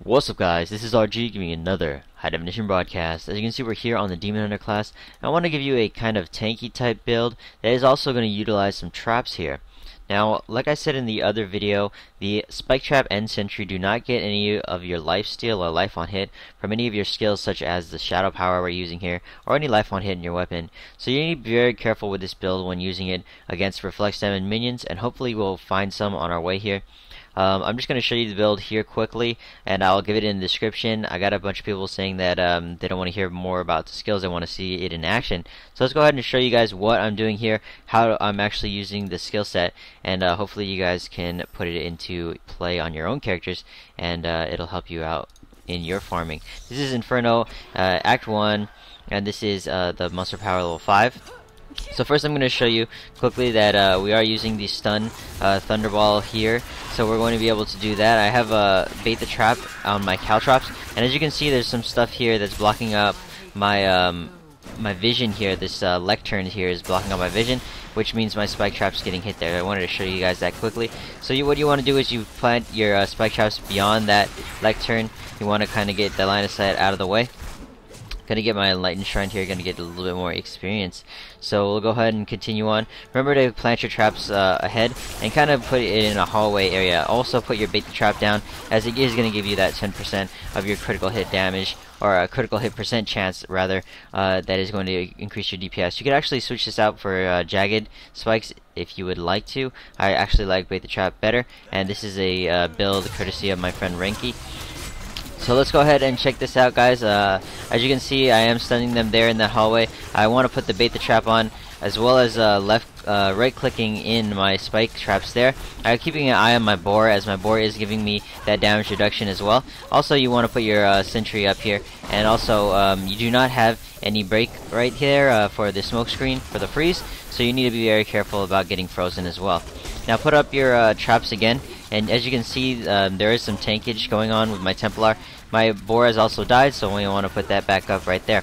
What's up guys, this is RG giving you another high definition broadcast. As you can see, we're here on the Demon Hunter class. I want to give you a kind of tanky type build that is also going to utilize some traps here. Now, like I said in the other video, the Spike Trap and Sentry do not get any of your life steal or life on hit from any of your skills such as the Shadow Power we're using here, or any life on hit in your weapon. So you need to be very careful with this build when using it against reflex damage minions, and hopefully we'll find some on our way here. I'm just going to show you the build here quickly, and I'll give it in the description. I got a bunch of people saying that they don't want to hear more about the skills, they want to see it in action. So let's go ahead and show you guys what I'm doing here, how I'm actually using the skill set, and hopefully you guys can put it into play on your own characters, and it'll help you out in your farming. This is Inferno, Act 1, and this is the Monster Power level 5. So first I'm going to show you quickly that we are using the stun Thunderball here, so we're going to be able to do that. I have bait the trap on my Caltrops, and as you can see there's some stuff here that's blocking up my my vision here. This lectern here is blocking up my vision, which means my spike traps getting hit there. I wanted to show you guys that quickly. So what you want to do is you plant your spike traps beyond that lectern. You want to kind of get the line of sight out of the way. Gonna get my Enlightened Shrine here, gonna get a little bit more experience. So we'll go ahead and continue on. Remember to plant your traps ahead and kind of put it in a hallway area. Also put your bait the trap down, as it is gonna give you that 10% of your critical hit damage, or a critical hit percent chance rather, that is going to increase your DPS. You could actually switch this out for jagged spikes if you would like to. I actually like bait the trap better, and this is a build courtesy of my friend Renki. So let's go ahead and check this out, guys. As you can see, I am stunning them there in that hallway. I want to put the bait the trap on, as well as right clicking in my spike traps there. I'm keeping an eye on my boar, as my boar is giving me that damage reduction as well. Also, you want to put your sentry up here, and also you do not have any break right here for the smoke screen for the freeze, so you need to be very careful about getting frozen as well. Now put up your traps again, and as you can see there is some tankage going on with my Templar. My boar has also died, so we want to put that back up right there.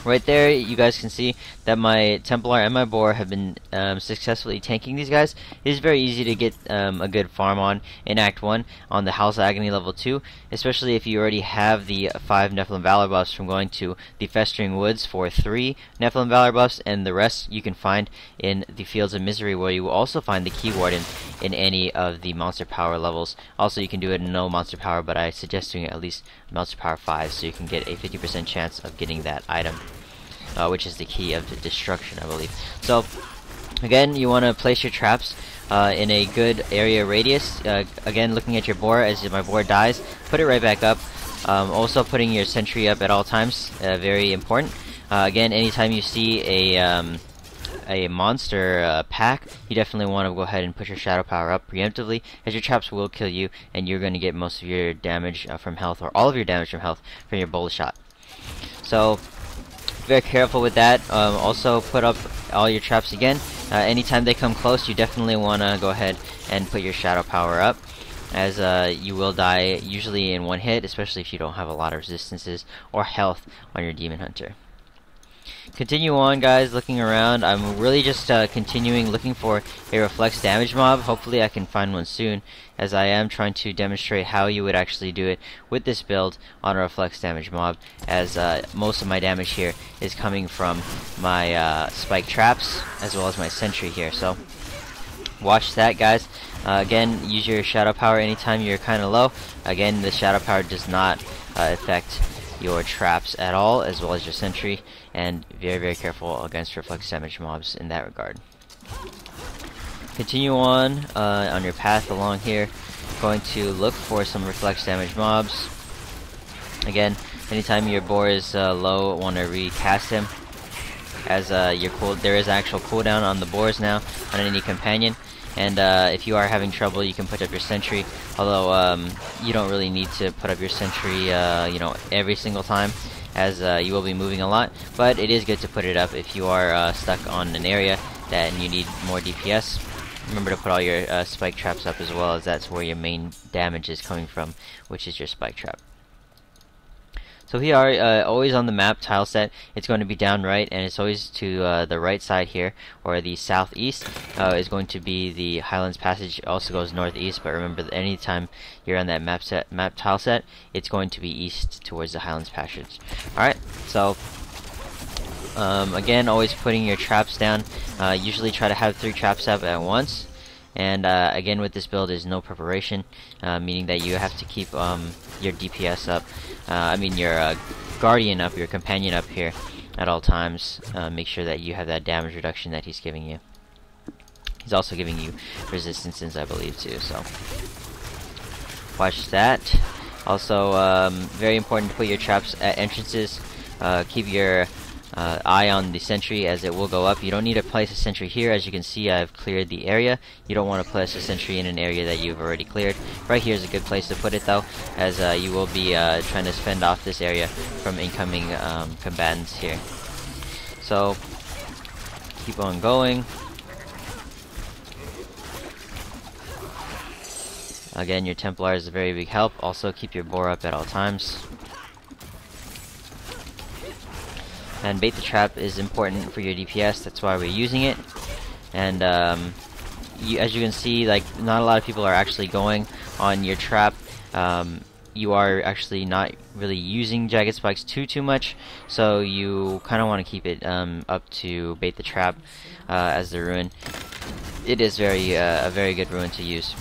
Right there, you guys can see that my Templar and my boar have been successfully tanking these guys. It is very easy to get a good farm on in Act 1 on the House Agony level 2, especially if you already have the 5 Nephilim Valor buffs from going to the Festering Woods for 3 Nephilim Valor buffs, and the rest you can find in the Fields of Misery, where you will also find the Key Warden in any of the Monster Power levels. Also, you can do it in no Monster Power, but I suggest doing it at least Monster Power 5, so you can get a 50% chance of getting that item. Which is the key of the destruction, I believe. So again, you want to place your traps in a good area radius. Again, looking at your boar, as my boar dies, put it right back up. Also putting your sentry up at all times, very important. Again, anytime you see a monster pack, you definitely want to go ahead and put your shadow power up preemptively, as your traps will kill you, and you're going to get most of your damage from health, or all of your damage from health, from your bullet shot. So very careful with that. Also put up all your traps again. Anytime they come close, you definitely want to go ahead and put your shadow power up, as you will die usually in one hit, especially if you don't have a lot of resistances or health on your Demon Hunter. Continue on, guys, looking around. I'm really just continuing looking for a reflex damage mob. Hopefully I can find one soon, as I am trying to demonstrate how you would actually do it with this build on a reflex damage mob, as most of my damage here is coming from my spike traps as well as my sentry here. So watch that, guys. Again, use your shadow power anytime you're kind of low. Again, the shadow power does not affect your traps at all, as well as your sentry, and very careful against reflex damage mobs in that regard. Continue on your path along here, going to look for some reflex damage mobs. Again, anytime your boar is low, want to recast him, as there is actual cooldown on the boars now on any companion. And if you are having trouble, you can put up your sentry, although you don't really need to put up your sentry every single time, as you will be moving a lot, but it is good to put it up if you are stuck on an area that you need more DPS. Remember to put all your spike traps up as well, as that's where your main damage is coming from, which is your spike trap. So here are always on the map tile set, it's going to be down right, and it's always to the right side here, or the southeast is going to be the Highlands Passage. It also goes northeast, but remember that anytime you're on that map tile set, it's going to be east towards the Highlands Passage. Alright, so again, always putting your traps down. Usually try to have 3 traps up at once. And again, with this build is no preparation, meaning that you have to keep your DPS up. I mean your Guardian up, your Companion up here at all times. Make sure that you have that damage reduction that he's giving you. He's also giving you resistances, I believe, too. So watch that. Also, very important to put your traps at entrances. Keep your eye on the sentry, as it will go up. You don't need to place a sentry here. As you can see, I've cleared the area. You don't want to place a sentry in an area that you've already cleared. Right here is a good place to put it, though, as you will be trying to fend off this area from incoming combatants here. So keep on going. Again, your Templar is a very big help. Also, keep your boar up at all times. And bait the trap is important for your DPS, that's why we're using it. And as you can see, like, not a lot of people are actually going on your trap. You are actually not really using Jagged Spikes too much, so you kind of want to keep it up to bait the trap as the ruin. It is a very good ruin to use.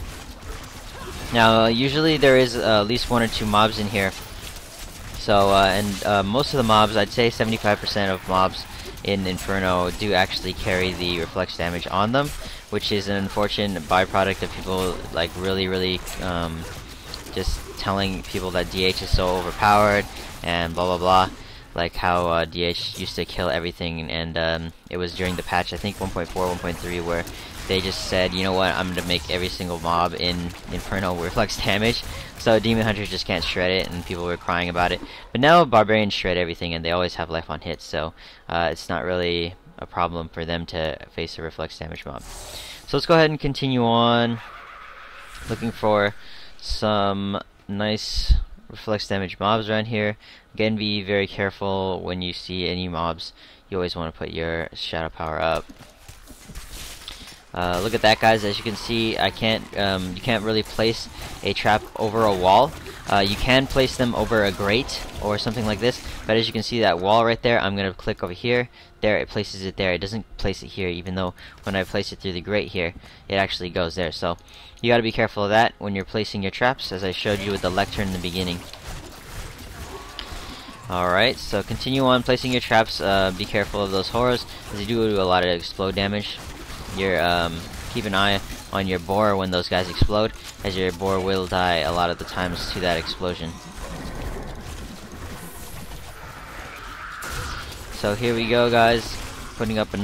Now, usually there is at least 1 or 2 mobs in here. So, most of the mobs, I'd say 75% of mobs in Inferno do actually carry the reflex damage on them, which is an unfortunate byproduct of people like really just telling people that DH is so overpowered and blah blah blah, like how DH used to kill everything, and it was during the patch, I think 1.4, 1.3, where they just said, you know what, I'm gonna make every single mob in Inferno reflex damage, so Demon Hunters just can't shred it, and people were crying about it. But now Barbarians shred everything, and they always have life on hits, so it's not really a problem for them to face a reflex damage mob. So let's go ahead and continue on, looking for some nice reflex damage mobs around here. Again, be very careful when you see any mobs. You always want to put your shadow power up. Look at that, guys. As you can see, you can't really place a trap over a wall. You can place them over a grate or something like this, but as you can see, that wall right there, I'm gonna click over here. There, it places it there. It doesn't place it here, even though when I place it through the grate here, it actually goes there. So you gotta be careful of that when you're placing your traps, as I showed you with the lectern in the beginning. Alright, so continue on placing your traps. Be careful of those horrors, as they do a lot of explode damage. Keep an eye on your boar when those guys explode, as your boar will die a lot of the times to that explosion. So here we go, guys, putting up some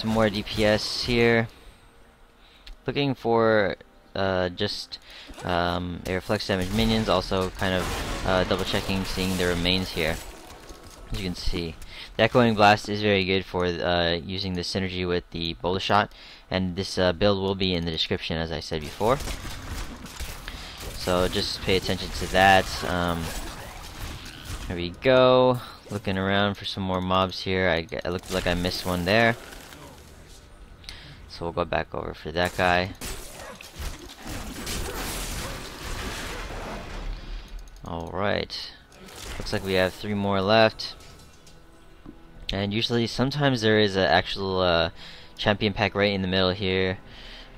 more DPS here. Looking for just a reflex damage minions, also kind of double checking, seeing the remains here. As you can see, the Echoing Blast is very good for using the synergy with the Boulder Shot, and this build will be in the description, as I said before. So just pay attention to that. There we go. Looking around for some more mobs here. It looked like I missed one there, so we'll go back over for that guy. Alright. Looks like we have 3 more left. And usually, sometimes there is an actual champion pack right in the middle here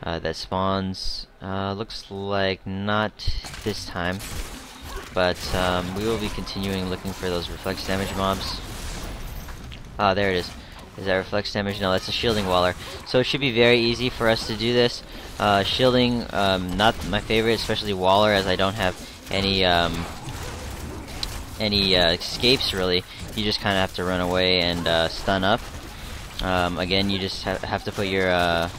that spawns. Looks like not this time, but we will be continuing looking for those reflex damage mobs. Ah, there it is. Is that reflex damage? No, that's a shielding waller. So it should be very easy for us to do this. Shielding, not my favorite, especially waller, as I don't have any escapes really. You just kind of have to run away and stun up. Again, you just have to put your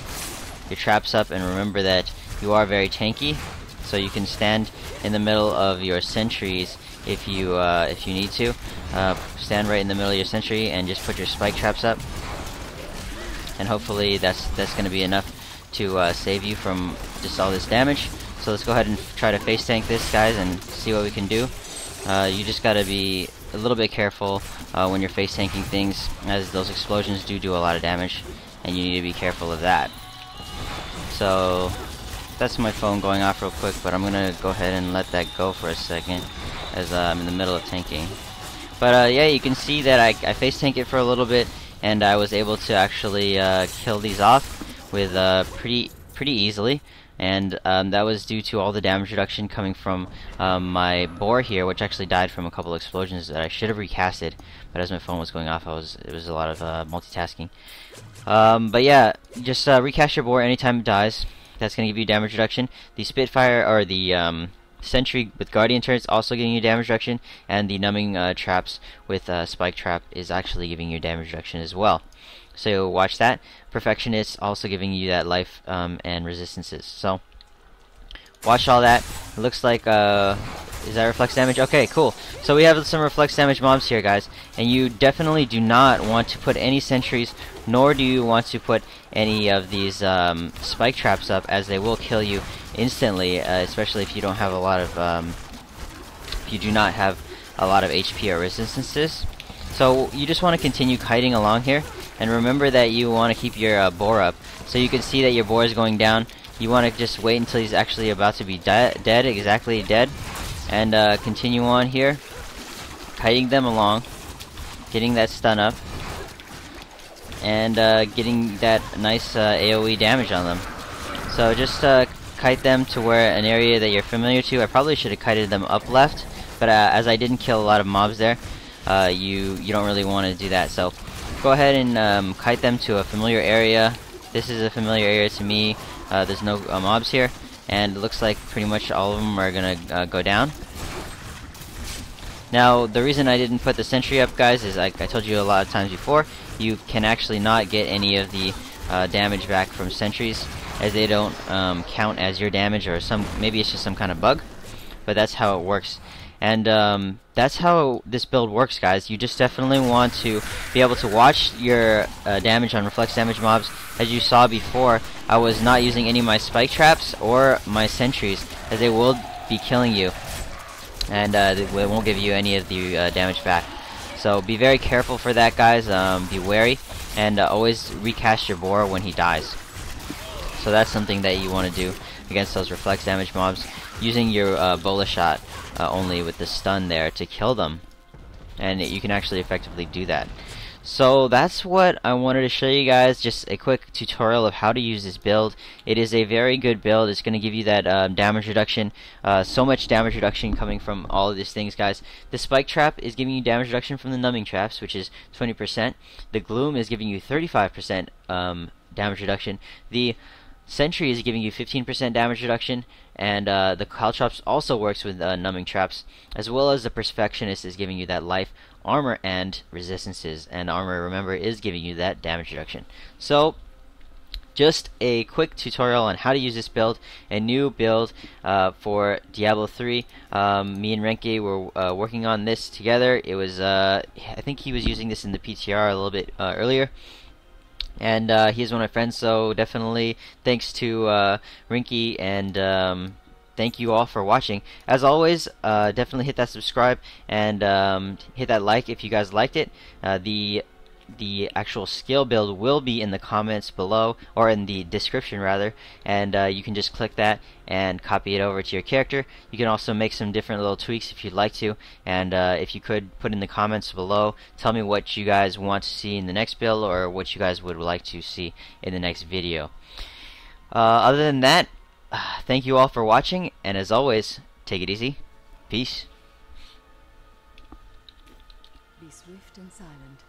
traps up, and remember that you are very tanky, so you can stand in the middle of your sentries if you need to. Stand right in the middle of your sentry and just put your spike traps up, and hopefully that's going to be enough to save you from just all this damage. So let's go ahead and try to face tank this, guys, and see what we can do. You just gotta be a little bit careful when you're face tanking things, as those explosions do a lot of damage, and you need to be careful of that. So that's my phone going off real quick, but I'm gonna go ahead and let that go for a second, as I'm in the middle of tanking. But yeah, you can see that I face tank it for a little bit, and I was able to actually kill these off with pretty easily. And that was due to all the damage reduction coming from my boar here, which actually died from a couple explosions that I should have recasted, but as my phone was going off, it was a lot of multitasking. But yeah, just recast your boar anytime it dies. That's going to give you damage reduction. The Spitfire, or the Sentry with Guardian turrets, also giving you damage reduction, and the numbing traps with Spike Trap is actually giving you damage reduction as well. So watch that. Perfectionist also giving you that life and resistances. So watch all that. It looks like is that reflex damage? Okay, cool. So we have some reflex damage mobs here, guys, and you definitely do not want to put any sentries, nor do you want to put any of these spike traps up, as they will kill you instantly, especially if you don't have a lot of if you do not have a lot of HP or resistances. So you just want to continue kiting along here, and remember that you want to keep your boar up. So you can see that your boar is going down. You want to just wait until he's actually about to be dead, exactly dead, and continue on here, kiting them along, getting that stun up, and getting that nice AoE damage on them. So just kite them to where an area that you're familiar to. I probably should have kited them up left, but as I didn't kill a lot of mobs there, you don't really want to do that. So go ahead and kite them to a familiar area. This is a familiar area to me. There's no mobs here, and it looks like pretty much all of them are gonna go down. Now, the reason I didn't put the sentry up, guys, is like I told you a lot of times before, you can actually not get any of the damage back from sentries, as they don't count as your damage, or maybe it's just some kind of bug, but that's how it works. And that's how this build works, guys. You just definitely want to be able to watch your damage on reflex damage mobs. As you saw before, I was not using any of my spike traps or my sentries, as they will be killing you, and it won't give you any of the damage back. So be very careful for that, guys. Be wary, and always recast your boar when he dies. So that's something that you want to do against those reflex damage mobs, using your bola shot only with the stun there to kill them, and you can actually effectively do that. So that's what I wanted to show you guys, just a quick tutorial of how to use this build. It is a very good build. It's going to give you that damage reduction, so much damage reduction coming from all of these things, guys. The spike trap is giving you damage reduction from the numbing traps, which is 20%. The gloom is giving you 35% damage reduction. The sentry is giving you 15% damage reduction, and the caltrops also works with numbing traps, as well as the perfectionist is giving you that life, armor, and resistances. And armor, remember, is giving you that damage reduction. So just a quick tutorial on how to use this build, a new build for Diablo 3. Me and Renke were working on this together. It was I think he was using this in the PTR a little bit earlier, and he's one of my friends, so definitely thanks to Rinky, and thank you all for watching. As always, definitely hit that subscribe, and hit that like if you guys liked it. The actual skill build will be in the comments below, or in the description rather, and you can just click that and copy it over to your character. You can also make some different little tweaks if you'd like to, and if you could put in the comments below, tell me what you guys want to see in the next build, or what you guys would like to see in the next video. Other than that, thank you all for watching, and as always, take it easy. Peace. Be swift and silent.